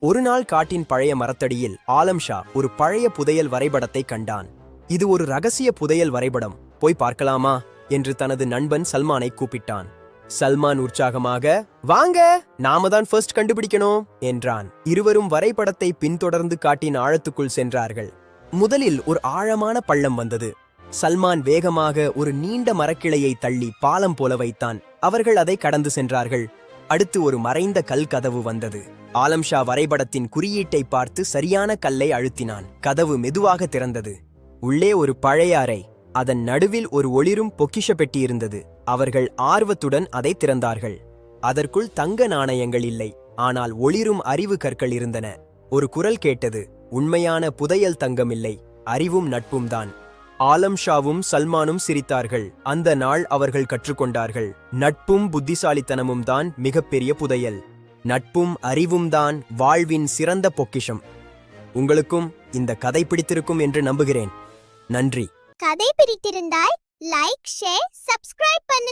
ஒரு நாள் காட்டின் பழைய மரத்தடியில் ஆலம் ஷா ஒரு பழைய புதையல் வரைபடத்தை கண்டான். இது ஒரு ரகசிய புதையல் வரைபடம், போய் பார்க்கலாமா என்று தனது நண்பன் சல்மானை கூப்பிட்டான். சல்மான் உற்சாகமாக, வாங்க, நாம தான் ஃபர்ஸ்ட் கண்டுபிடிக்கணும் என்றான். இருவரும் வரைபடத்தை பின்தொடர்ந்து காட்டின் ஆழத்துக்குள் சென்றார்கள். முதலில் ஒரு ஆழமான பள்ளம் வந்தது. சல்மான் வேகமாக ஒரு நீண்ட மரக்கிளையை தள்ளி பாலம் போல வைத்தான். அவர்கள் அதை கடந்து சென்றார்கள். அடுத்து ஒரு மறைந்த கல் கதவு வந்தது. ஆலம் ஷா வரைபடத்தின் குறியீட்டை பார்த்து சரியான கல்லை அழுத்தினான். கதவு மெதுவாக திறந்தது. உள்ளே ஒரு பழைய அறை, அதன் நடுவில் ஒரு ஒளிரும் பொக்கிஷ பெட்டி இருந்தது. அவர்கள் ஆர்வத்துடன் அதை திறந்தார்கள். அதற்குள் தங்க நாணயங்கள் இல்லை, ஆனால் ஒளிரும் அறிவு கற்கள் இருந்தன. ஒரு குரல் கேட்டது, உண்மையான புதையல் தங்கமில்லை, அறிவும் நட்பும் தான். ஆலம் ஷாவும் சல்மானும் சிரித்தார்கள். அந்த நாள் அவர்கள் கற்றுக்கொண்டார்கள், நட்பும் புத்திசாலித்தனமும் தான் மிகப்பெரிய புதையல். நட்பும் அறிவும் தான் வாழ்வின் சிறந்த பொக்கிஷம். உங்களுக்கும் இந்த கதை பிடித்திருக்கும் என்று நம்புகிறேன். நன்றி. கதை பிடித்திருந்தால் லைக், ஷேர், சப்ஸ்கிரைப் பண்ணுங்க.